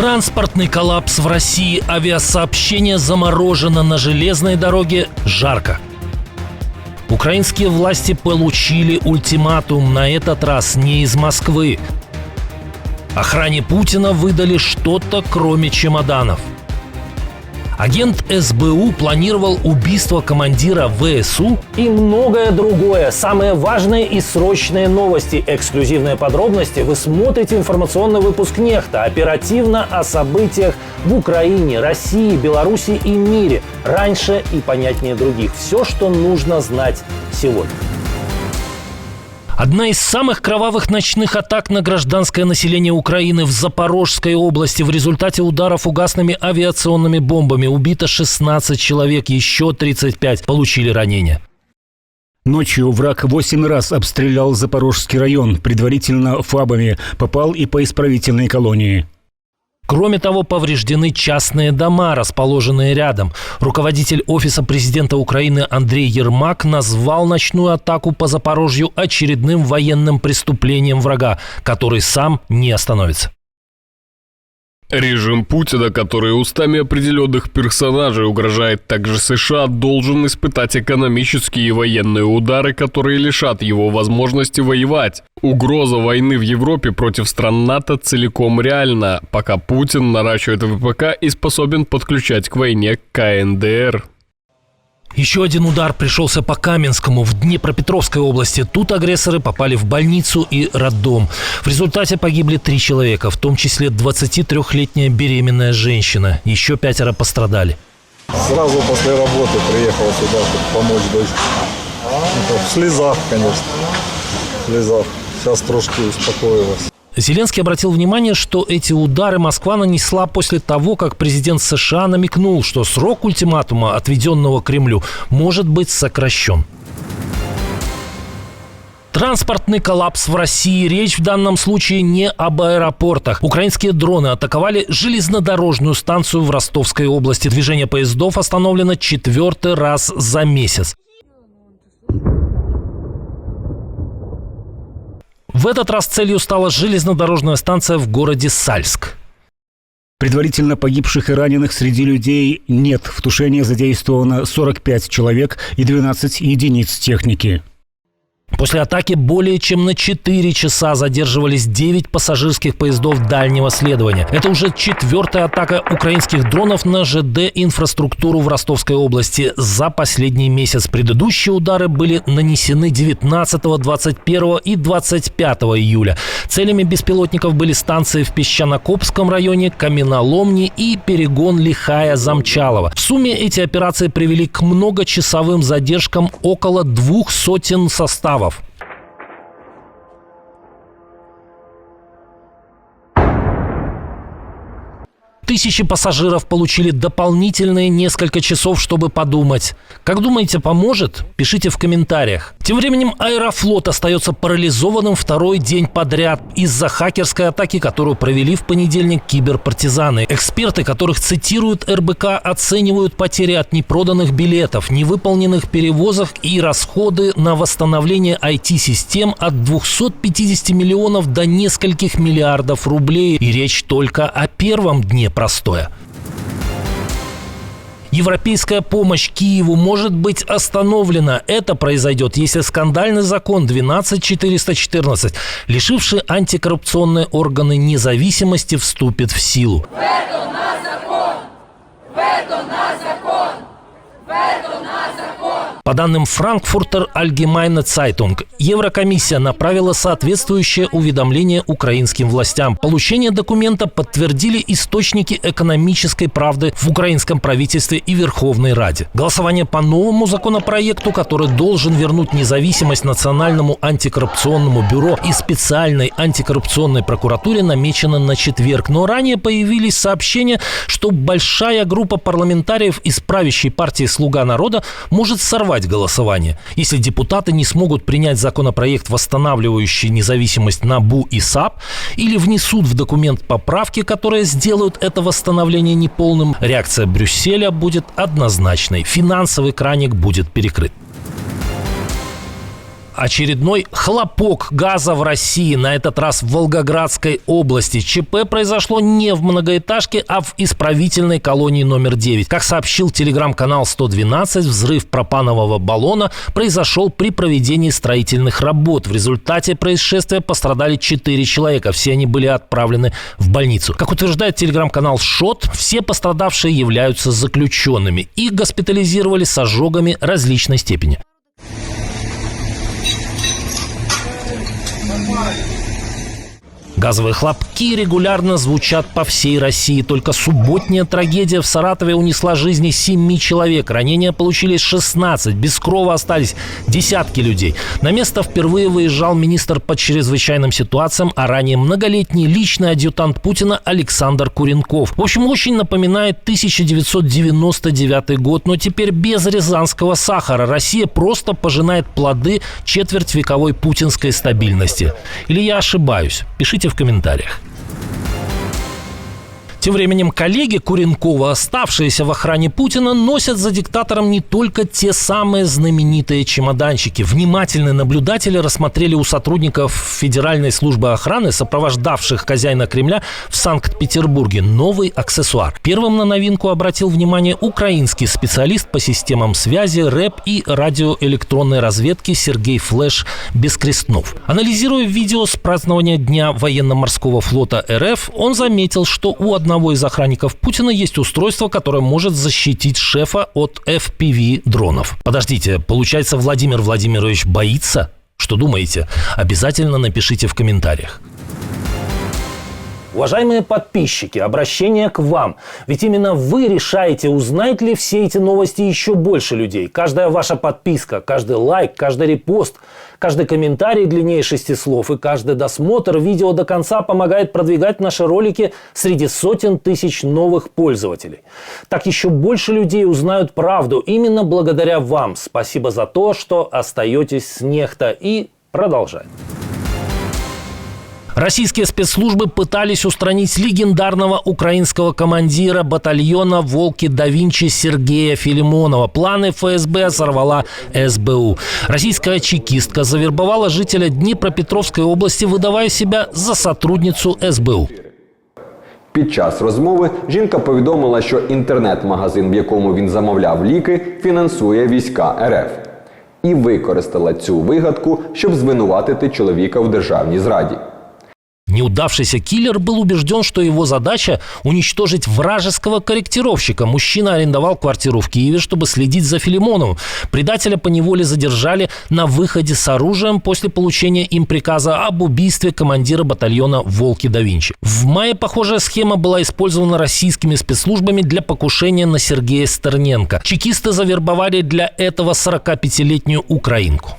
Транспортный коллапс в России, авиасообщение заморожено, на железной дороге жарко. Украинские власти получили ультиматум, на этот раз не из Москвы. Охране Путина выдали что-то, кроме чемоданов. Агент СБУ планировал убийство командира ВСУ и многое другое. Самые важные и срочные новости, эксклюзивные подробности вы смотрите информационный выпуск «Нехта». Оперативно о событиях в Украине, России, Беларуси и мире. Раньше и понятнее других. Все, что нужно знать сегодня. Одна из самых кровавых ночных атак на гражданское население Украины в Запорожской области. В результате ударов фугасными авиационными бомбами убито 16 человек, еще 35 получили ранения. Ночью враг 8 раз обстрелял Запорожский район, предварительно ФАБами, попал и по исправительной колонии. Кроме того, повреждены частные дома, расположенные рядом. Руководитель Офиса президента Украины Андрей Ермак назвал ночную атаку по Запорожью очередным военным преступлением врага, который сам не остановится. Режим Путина, который устами определенных персонажей угрожает также США, должен испытать экономические и военные удары, которые лишат его возможности воевать. Угроза войны в Европе против стран НАТО целиком реальна, пока Путин наращивает ВПК и способен подключать к войне КНДР. Еще один удар пришелся по Каменскому в Днепропетровской области. Тут агрессоры попали в больницу и роддом. В результате погибли 3 человека, в том числе 23-летняя беременная женщина. Еще 5 пострадали. Сразу после работы приехал сюда, чтобы помочь дочке. В слезах, конечно. В слезах. Сейчас трошки успокоилась. Зеленский обратил внимание, что эти удары Москва нанесла после того, как президент США намекнул, что срок ультиматума, отведенного Кремлю, может быть сокращен. Транспортный коллапс в России. Речь в данном случае не об аэропортах. Украинские дроны атаковали железнодорожную станцию в Ростовской области. Движение поездов остановлено 4-й раз за месяц. В этот раз целью стала железнодорожная станция в городе Сальск. Предварительно погибших и раненых среди людей нет. В тушении задействовано 45 человек и 12 единиц техники. После атаки более чем на 4 часа задерживались 9 пассажирских поездов дальнего следования. Это уже 4-я атака украинских дронов на ЖД-инфраструктуру в Ростовской области за последний месяц. Предыдущие удары были нанесены 19, 21 и 25 июля. Целями беспилотников были станции в Песчанокопском районе, Каменоломни и перегон Лихая-Замчалова. В сумме эти операции привели к многочасовым задержкам около 200 составов. Тысячи пассажиров получили дополнительные несколько часов, чтобы подумать. Как думаете, поможет? Пишите в комментариях. Тем временем Аэрофлот остается парализованным 2-й день подряд из-за хакерской атаки, которую провели в понедельник киберпартизаны. Эксперты, которых цитирует РБК, оценивают потери от непроданных билетов, невыполненных перевозок и расходы на восстановление IT-систем от 250 миллионов до нескольких миллиардов рублей. И речь только о первом дне простоя. Европейская помощь Киеву может быть остановлена. Это произойдет, если скандальный закон 12414, лишивший антикоррупционные органы независимости, вступит в силу. Вето на закон! Вето на закон! Вето на закон! По данным Frankfurter Allgemeine Zeitung, Еврокомиссия направила соответствующее уведомление украинским властям. Получение документа подтвердили источники экономической правды в украинском правительстве и Верховной Раде. Голосование по новому законопроекту, который должен вернуть независимость Национальному антикоррупционному бюро и специальной антикоррупционной прокуратуре, намечено на четверг. Но ранее появились сообщения, что большая группа парламентариев из правящей партии «Слуга народа» может сорвать голосование. Если депутаты не смогут принять законопроект, восстанавливающий независимость НАБУ и САП, или внесут в документ поправки, которые сделают это восстановление неполным, реакция Брюсселя будет однозначной. Финансовый краник будет перекрыт. Очередной хлопок газа в России, на этот раз в Волгоградской области. ЧП произошло не в многоэтажке, а в исправительной колонии номер 9. Как сообщил телеграм-канал 112, взрыв пропанового баллона произошел при проведении строительных работ. В результате происшествия пострадали 4 человека. Все они были отправлены в больницу. Как утверждает телеграм-канал ШОТ, все пострадавшие являются заключенными. Их госпитализировали с ожогами различной степени. Газовые хлопки регулярно звучат по всей России. Только субботняя трагедия в Саратове унесла жизни 7 человек. Ранения получили 16. Без крова остались десятки людей. На место впервые выезжал министр по чрезвычайным ситуациям, а ранее многолетний личный адъютант Путина Александр Куренков. В общем, очень напоминает 1999 год, но теперь без рязанского сахара. Россия просто пожинает плоды четвертьвековой путинской стабильности. Или я ошибаюсь? Пишите в комментариях. Тем временем коллеги Куренкова, оставшиеся в охране Путина, носят за диктатором не только те самые знаменитые чемоданчики. Внимательные наблюдатели рассмотрели у сотрудников Федеральной службы охраны, сопровождавших хозяина Кремля в Санкт-Петербурге, новый аксессуар. Первым на новинку обратил внимание украинский специалист по системам связи, РЭП и радиоэлектронной разведки Сергей Флэш Бескрестнов. Анализируя видео с празднования Дня военно-морского флота РФ, он заметил, что у одного из охранников Путина есть устройство, которое может защитить шефа от FPV-дронов. Подождите, получается, Владимир Владимирович боится? Что думаете? Обязательно напишите в комментариях. Уважаемые подписчики, обращение к вам. Ведь именно вы решаете, узнает ли все эти новости еще больше людей. Каждая ваша подписка, каждый лайк, каждый репост, каждый комментарий длиннее 6 слов и каждый досмотр видео до конца помогает продвигать наши ролики среди сотен тысяч новых пользователей. Так еще больше людей узнают правду именно благодаря вам. Спасибо за то, что остаетесь с Нехта, и продолжаем. Российские спецслужбы пытались устранить легендарного украинского командира батальона «Волки да Винчи» Сергея Филимонова. Планы ФСБ сорвала СБУ. Российская чекистка завербовала жителя Дніпропетровської області, видавая себя за сотрудницу СБУ. Під час розмови жінка повідомила, що інтернет-магазин, в якому він замовляв ліки, фінансує війська РФ. І використала цю вигадку, щоб звинуватити чоловіка в державній зраді. Неудавшийся киллер был убежден, что его задача – уничтожить вражеского корректировщика. Мужчина арендовал квартиру в Киеве, чтобы следить за Филимоновым. Предателя поневоле задержали на выходе с оружием после получения им приказа об убийстве командира батальона «Волки да Винчи». В мае похожая схема была использована российскими спецслужбами для покушения на Сергея Стерненко. Чекисты завербовали для этого 45-летнюю украинку.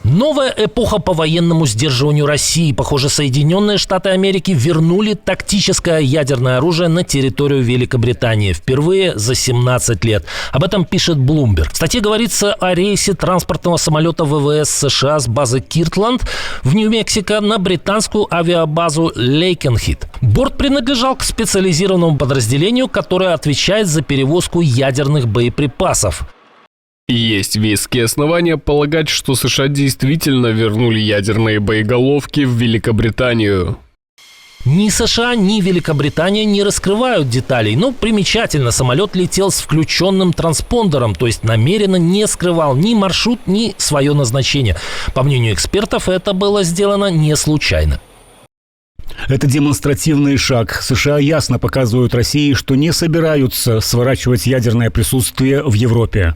Новая эпоха по военному сдерживанию России. Похоже, Соединенные Штаты Америки вернули тактическое ядерное оружие на территорию Великобритании. Впервые за 17 лет. Об этом пишет Bloomberg. В статье говорится о рейсе транспортного самолета ВВС США с базы Киртленд в Нью-Мексико на британскую авиабазу Лейкенхит. Борт принадлежал к специализированному подразделению, которое отвечает за перевозку ядерных боеприпасов. Есть веские основания полагать, что США действительно вернули ядерные боеголовки в Великобританию. Ни США, ни Великобритания не раскрывают деталей, но примечательно, самолет летел с включенным транспондером, то есть намеренно не скрывал ни маршрут, ни свое назначение. По мнению экспертов, это было сделано не случайно. Это демонстративный шаг. США ясно показывают России, что не собираются сворачивать ядерное присутствие в Европе.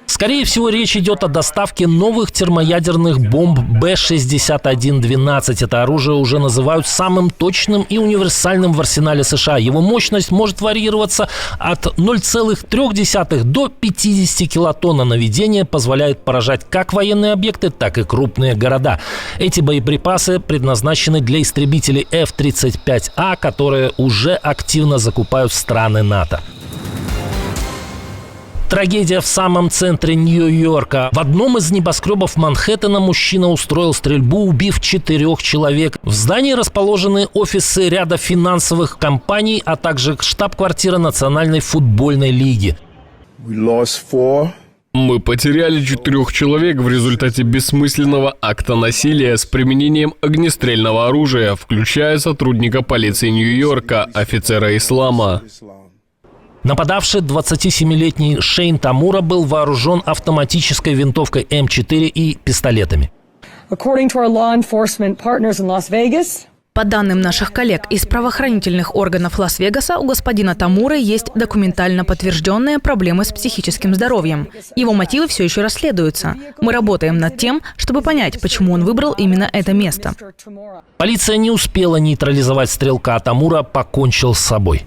Скорее всего, речь идет о доставке новых термоядерных бомб Б-61-12. Это оружие уже называют самым точным и универсальным в арсенале США. Его мощность может варьироваться от 0,3 до 50 килотонн. Наведение позволяет поражать как военные объекты, так и крупные города. Эти боеприпасы предназначены для истребителей F-35А, которые уже активно закупают страны НАТО. Трагедия в самом центре Нью-Йорка. В одном из небоскребов Манхэттена мужчина устроил стрельбу, убив 4 человек. В здании расположены офисы ряда финансовых компаний, а также штаб-квартира Национальной футбольной лиги. Мы потеряли 4 человек в результате бессмысленного акта насилия с применением огнестрельного оружия, включая сотрудника полиции Нью-Йорка, офицера ислама. Нападавший 27-летний Шейн Тамура был вооружен автоматической винтовкой М4 и пистолетами. According to our law enforcement partners in Las Vegas, По данным наших коллег из правоохранительных органов Лас-Вегаса, у господина Тамуры есть документально подтвержденные проблемы с психическим здоровьем. Его мотивы все еще расследуются. Мы работаем над тем, чтобы понять, почему он выбрал именно это место. Полиция не успела нейтрализовать стрелка, а Тамура покончил с собой.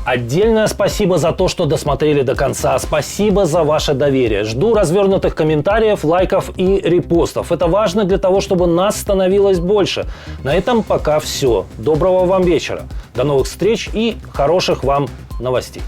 Отдельное спасибо за то, что досмотрели до конца. Спасибо за ваше доверие. Жду развернутых комментариев, лайков и репостов. Это важно для того, чтобы нас становилось больше. На этом пока все. Доброго вам вечера. До новых встреч и хороших вам новостей.